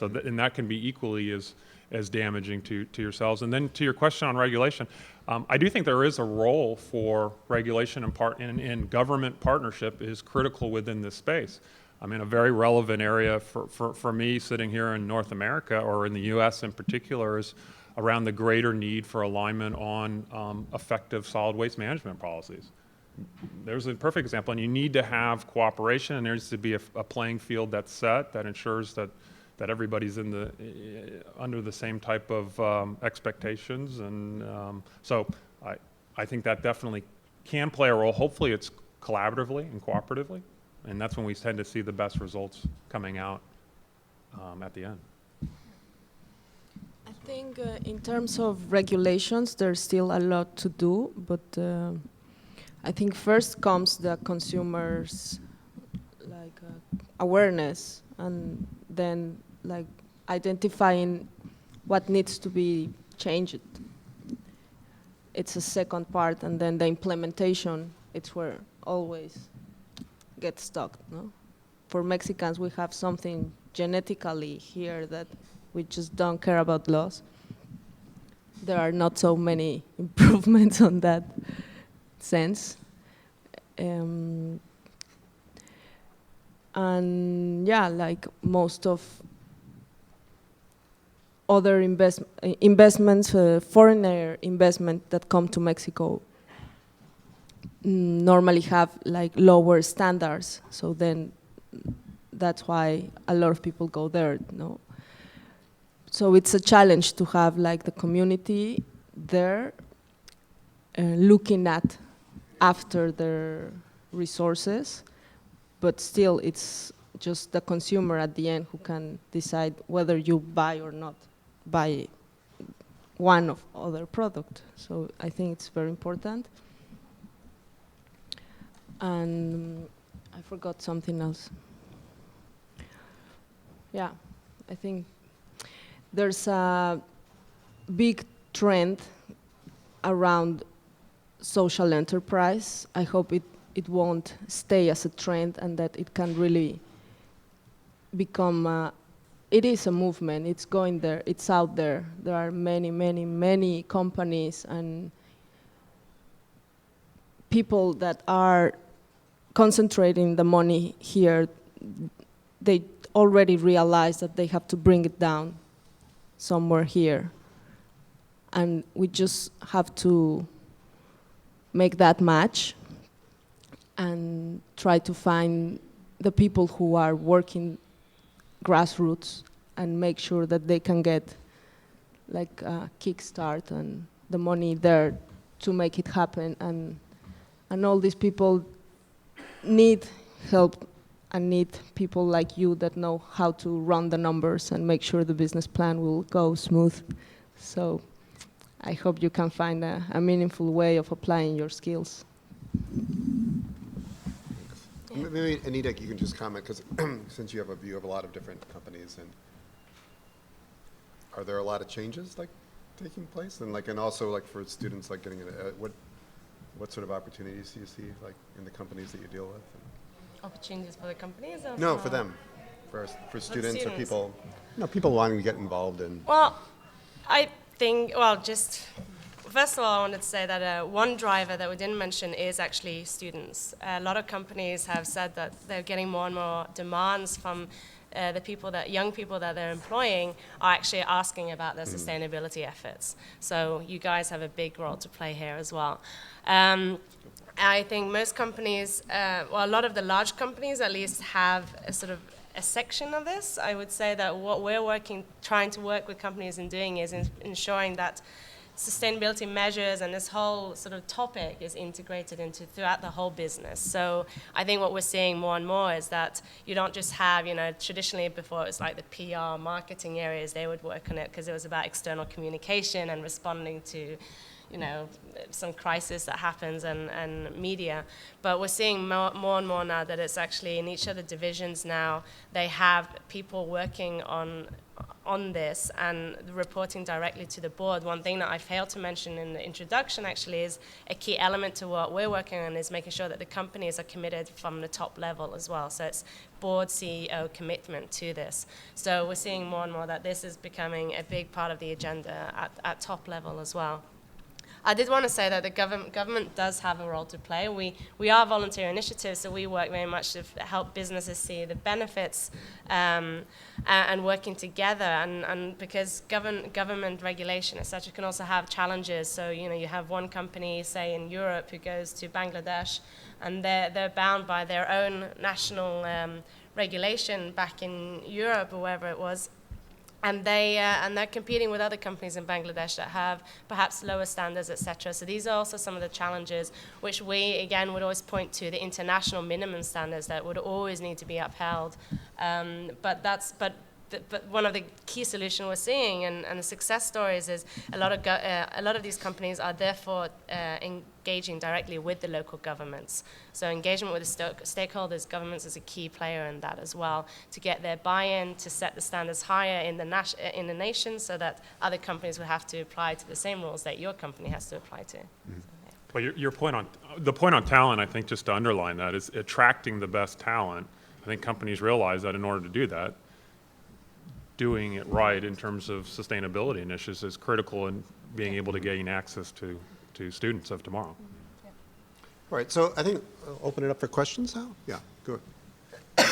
And that can be equally as damaging to yourselves. And then to your question on regulation, I do think there is a role for regulation and government partnership is critical within this space. I mean, a very relevant area for me sitting here in North America, or in the US in particular, is around the greater need for alignment on effective solid waste management policies. There's a perfect example, and you need to have cooperation, and there needs to be a playing field that's set that ensures that everybody's under the same type of expectations, and so I think that definitely can play a role. Hopefully, it's collaboratively and cooperatively, and that's when we tend to see the best results coming out at the end. I think in terms of regulations, there's still a lot to do, but I think first comes the consumers' awareness, and then like identifying what needs to be changed. It's a second part, and then the implementation, it's where always gets stuck, no? For Mexicans, we have something genetically here that we just don't care about laws. There are not so many improvements on that sense. And yeah, like most of other investments, foreigner investment that come to Mexico normally have like lower standards. So then that's why a lot of people go there, no? So it's a challenge to have like the community there looking at after their resources, but still it's just the consumer at the end who can decide whether you buy or not buy one of other product. So I think it's very important. And I forgot something else. Yeah, I think there's a big trend around social enterprise. I hope it won't stay as a trend, and that it can really become, it is a movement, it's going there, it's out there. There are many, many, many companies and people that are concentrating the money here. They already realize that they have to bring it down somewhere here. And we just have to make that match and try to find the people who are working grassroots and make sure that they can get like a kickstart and the money there to make it happen. And all these people need help and need people like you that know how to run the numbers and make sure the business plan will go smooth. So I hope you can find a meaningful way of applying your skills. Yeah. Maybe, Anita, you can just comment, because since you have a lot of different companies, and are there a lot of changes like taking place? And also like for students, like getting what sort of opportunities do you see like in the companies that you deal with? opportunities for the companies? Or No, for them, for students or students. people, people wanting to get involved in. Well, I think, just first of all, I wanted to say that one driver that we didn't mention is actually students. A lot of companies have said that they're getting more and more demands from young people that they're employing are actually asking about their sustainability efforts. So you guys have a big role to play here as well. I think most companies, a lot of the large companies at least have a sort of a section of this. I would say that what we're trying to work with companies in doing is ensuring that sustainability measures and this whole sort of topic is integrated throughout the whole business. So I think what we're seeing more and more is that you don't just have, traditionally before it was like the PR marketing areas, they would work on it because it was about external communication and responding to some crisis that happens and media. But we're seeing more and more now that it's actually in each of the divisions now, they have people working on this and reporting directly to the board. One thing that I failed to mention in the introduction actually is a key element to what we're working on is making sure that the companies are committed from the top level as well. So it's board CEO commitment to this. So we're seeing more and more that this is becoming a big part of the agenda at top level as well. I did want to say that the government does have a role to play. We are volunteer initiatives, so we work very much to help businesses see the benefits and working together. And because government regulation, etc., can also have challenges. So you have one company, say in Europe, who goes to Bangladesh, and they're bound by their own national regulation back in Europe or wherever it was. And they're competing with other companies in Bangladesh that have perhaps lower standards, etc. So these are also some of the challenges which we, again, would always point to the international minimum standards that would always need to be upheld. But one of the key solutions we're seeing and the success stories is a lot of these companies are therefore engaging directly with the local governments. So engagement with the stakeholders, governments is a key player in that as well, to get their buy-in, to set the standards higher in the nation so that other companies will have to apply to the same rules that your company has to apply to. Mm-hmm. Well, your point on talent, I think, just to underline that, is attracting the best talent. I think companies realize that in order to do that, doing it right in terms of sustainability initiatives is critical in being able to gain access to students of tomorrow. All right, so I think I'll open it up for questions now. Yeah, go ahead. I've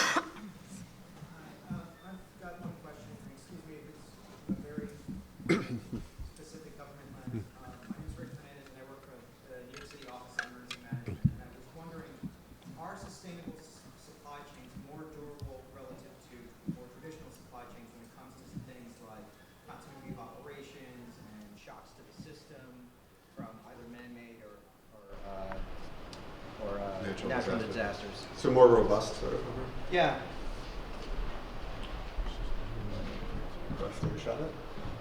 got one question, and excuse me if it's a very specific government lens. My name is Rick Fernandez, and I work for the New York City Office of Emergency Management. And I was wondering, are sustainable supply chains more durable relative to more traditional supply chains when it comes to things like continuity of operations and shocks to the system from either man-made or natural disasters? So more robust, sort of. Yeah. Take a shot at it?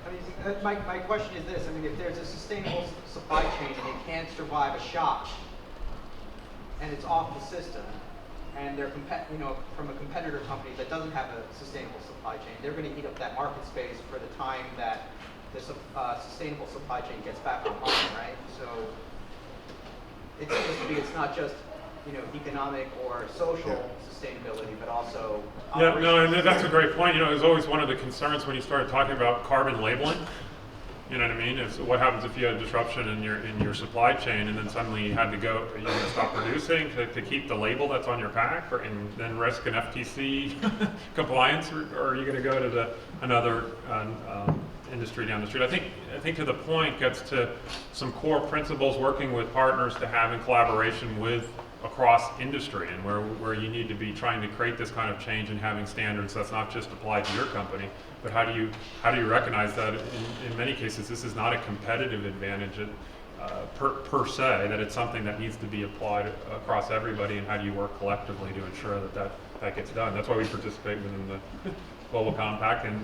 I mean, my question is this. I mean, if there's a sustainable supply chain and it can't survive a shock, and it's off the system, and they're from a competitor company that doesn't have a sustainable supply chain, they're going to eat up that market space for the time that the sustainable supply chain gets back online, right? So it seems to be it's not just economic or social sustainability, but also Yeah, no, and that's a great point. It was always one of the concerns when you started talking about carbon labeling. You know what I mean? It's what happens if you had a disruption in your supply chain, and then suddenly you had to go, are you going to stop producing to keep the label that's on your pack, and then risk an FTC compliance, or are you going to go to another industry down the street? I think to the point gets to some core principles working with partners to have in collaboration with across industry, and where you need to be trying to create this kind of change and having standards that's not just applied to your company, but how do you recognize that in many cases this is not a competitive advantage per se, that it's something that needs to be applied across everybody, and how do you work collectively to ensure that gets done? That's why we participate within the Global Compact and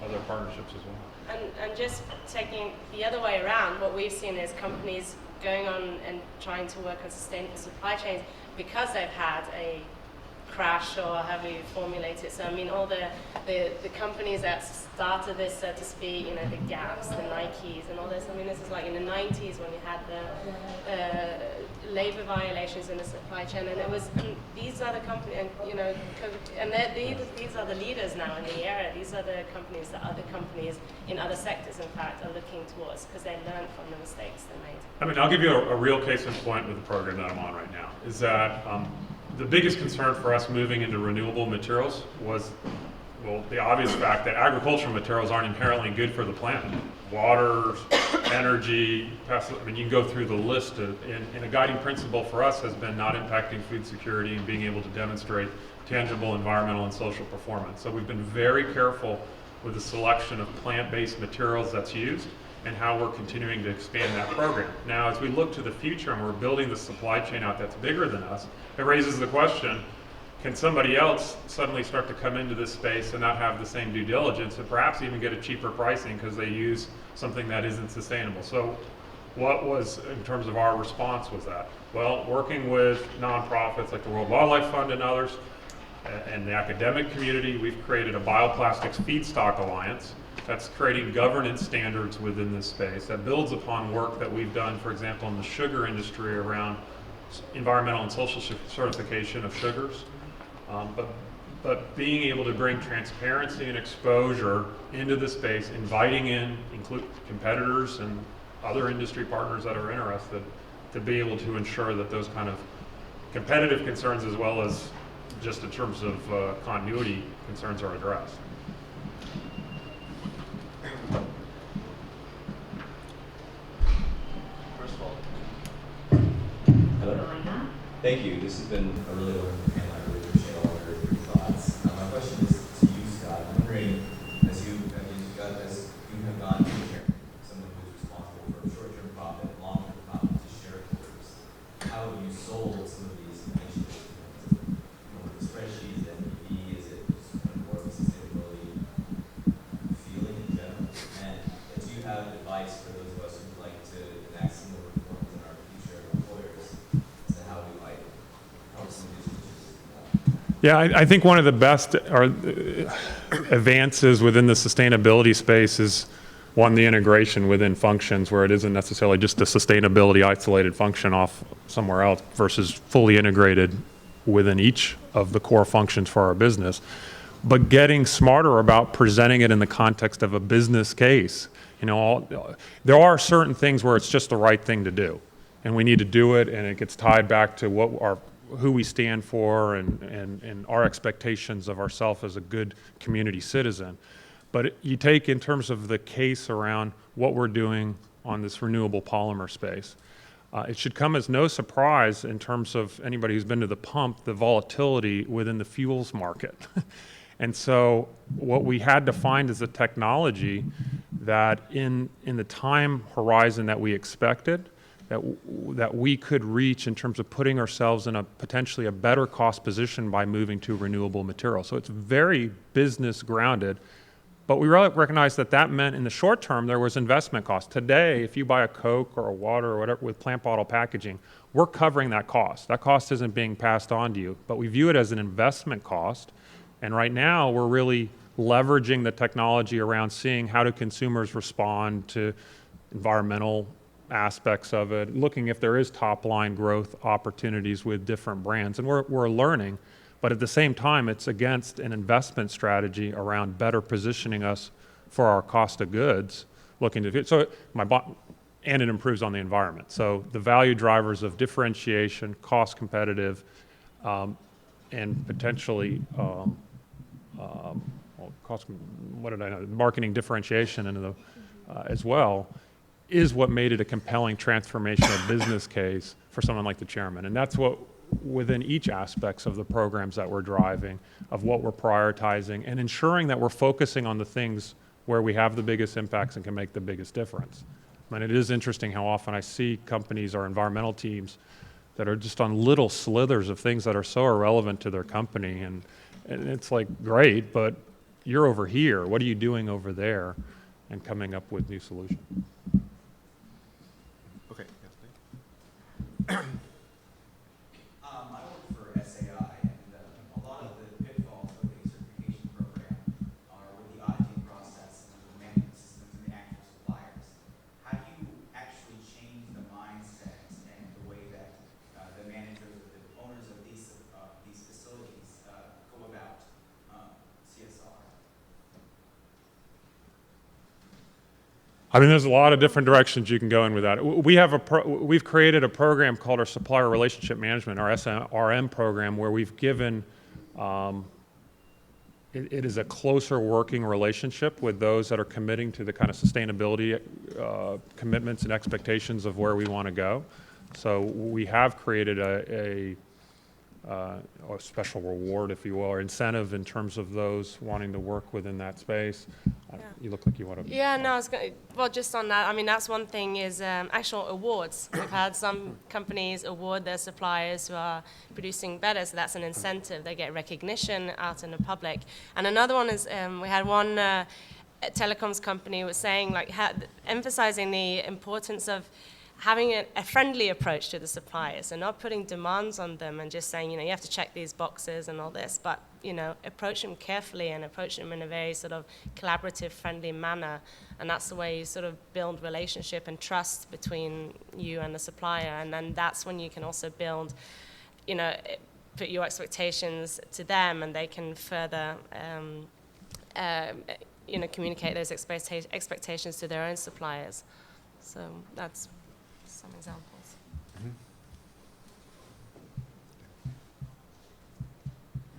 other partnerships as well. And just taking the other way around, what we've seen is companies going on and trying to work on sustainable supply chains because they've had a crash, or however you formulate it. So I mean, all the companies that started this, so to speak, you know, the Gaps, the Nikes, and all this. I mean, this is like in the 90s when you had the labor violations in the supply chain, and it was these are the companies, and you know, and these are the leaders now in the area. These are the companies that other companies in other sectors, in fact, are looking towards because they learned from the mistakes they made. I mean, I'll give you a real case in point with the program that I'm on right now, is that the biggest concern for us moving into renewable materials was, well, the obvious fact that agricultural materials aren't inherently good for the planet. Water, energy, I mean, you can go through the list and a guiding principle for us has been not impacting food security and being able to demonstrate tangible environmental and social performance. So we've been very careful with the selection of plant-based materials that's used and how we're continuing to expand that program. Now, as we look to the future and we're building the supply chain out that's bigger than us, it raises the question, can somebody else suddenly start to come into this space and not have the same due diligence and perhaps even get a cheaper pricing because they use something that isn't sustainable? So what was, in terms of our response, was that? Well, working with nonprofits like the World Wildlife Fund and others, and the academic community, we've created a Bioplastics Feedstock Alliance that's creating governance standards within this space that builds upon work that we've done, for example, in the sugar industry around environmental and social certification of sugars. But being able to bring transparency and exposure into the space, inviting in competitors and other industry partners that are interested to be able to ensure that those kind of competitive concerns as well as just in terms of continuity concerns are addressed. First of all, hello. Thank you. This has been a really wonderful panel. I really appreciate all of your thoughts. My question is to you, Scott. I'm wondering, as you have gone in here, someone who's responsible for short-term profit, long-term profit to shareholders, how have you sold some of these initiatives? The spreadsheets, the MVP, is it just kind of more of a sustainability feeling in general? And do you have advice for those of us who like to enact similar reforms in our future employers as to how we might help some of these issues? Yeah, I think one of the best advances within the sustainability space is, one, the integration within functions where it isn't necessarily just a sustainability isolated function off somewhere else versus fully integrated within each of the core functions for our business, but getting smarter about presenting it in the context of a business case. You know, there are certain things where it's just the right thing to do, and we need to do it, and it gets tied back to who we stand for and our expectations of ourselves as a good community citizen. But you take in terms of the case around what we're doing on this renewable polymer space. It should come as no surprise in terms of anybody who's been to the pump, the volatility within the fuels market. And so what we had to find is a technology that in the time horizon that we expected, that we could reach in terms of putting ourselves in a potentially a better cost position by moving to renewable material. So it's very business grounded. But we really recognized that meant in the short term there was investment cost. Today, if you buy a Coke or a water or whatever with PlantBottle Packaging, we're covering that cost. That cost isn't being passed on to you, but we view it as an investment cost. And right now, we're really leveraging the technology around seeing how do consumers respond to environmental aspects of it, looking if there is top line growth opportunities with different brands. And we're learning. But at the same time, it's against an investment strategy around better positioning us for our cost of goods, looking to and it improves on the environment. So the value drivers of differentiation, cost competitive, and potentially marketing differentiation into the as well is what made it a compelling transformational business case for someone like the chairman. And that's what within each aspects of the programs that we're driving, of what we're prioritizing, and ensuring that we're focusing on the things where we have the biggest impacts and can make the biggest difference. I mean, it is interesting how often I see companies or environmental teams that are just on little slithers of things that are so irrelevant to their company. And it's like, great, but you're over here. What are you doing over there? And coming up with new solutions. Okay. Yes, I work for SAI, and a lot I mean, there's a lot of different directions you can go in with that. We've created a program called our Supplier Relationship Management, our SRM program, where we've given, it is a closer working relationship with those that are committing to the kind of sustainability commitments and expectations of where we want to go. So we have created a special reward, if you will, or incentive in terms of those wanting to work within that space. You look like you want to. Yeah, no, well, just on that, I mean, that's one thing is actual awards. We've had some companies award their suppliers who are producing better, so that's an incentive. They get recognition out in the public. And another one is we had one telecoms company was saying, like, emphasizing the importance of having a friendly approach to the suppliers and not putting demands on them and just saying, you have to check these boxes and all this, but, approach them carefully and approach them in a very sort of collaborative, friendly manner. And that's the way you sort of build relationship and trust between you and the supplier. And then that's when you can also build, put your expectations to them, and they can further, communicate those expectations to their own suppliers. So that's some examples.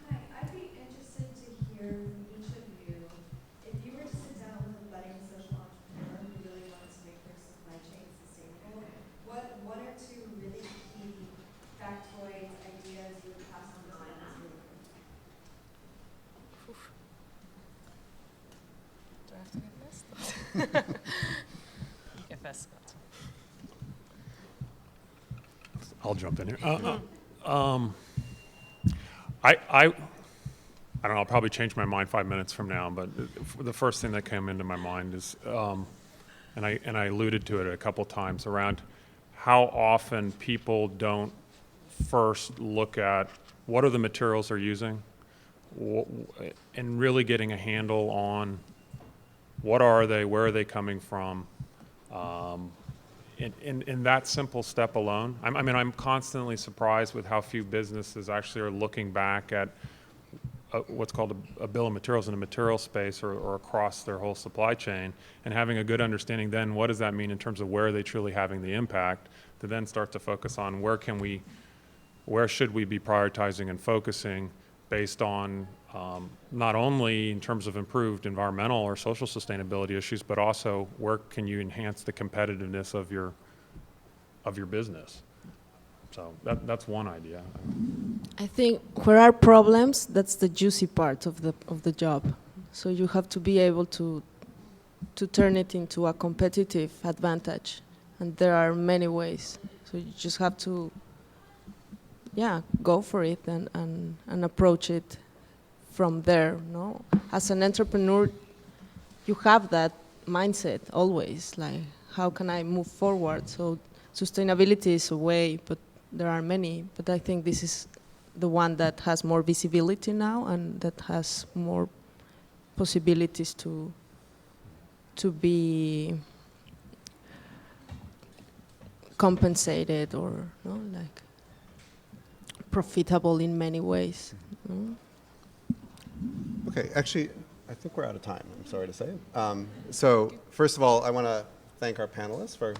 Hi, I'd be interested to hear from each of you, if you were to sit down with a budding social entrepreneur who really wants to make their supply chain sustainable, what one or two really key factoids, ideas you would pass on to them as you would? Do I have to go first? You go first, Scott. I'll jump in here. I don't know, I'll probably change my mind 5 minutes from now, but the first thing that came into my mind is, and I alluded to it a couple times, around how often people don't first look at what are the materials they're using, and really getting a handle on what are they, where are they coming from. In that simple step alone, I'm constantly surprised with how few businesses actually are looking back at what's called a bill of materials in a material space or across their whole supply chain, and having a good understanding then what does that mean in terms of where are they truly having the impact, to then start to focus on where should we be prioritizing and focusing based on not only in terms of improved environmental or social sustainability issues, but also where can you enhance the competitiveness of your business. So that's one idea. I think where are problems, that's the juicy part of the job. So you have to be able to turn it into a competitive advantage, and there are many ways. So you just have to, go for it and approach it from there. No, as an entrepreneur, you have that mindset always. Like, how can I move forward? So sustainability is a way, but there are many. But I think this is the one that has more visibility now, and that has more possibilities to be compensated or profitable in many ways. Okay, actually, I think we're out of time, I'm sorry to say. So first of all, I want to thank our panelists for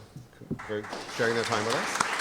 sharing their time with us.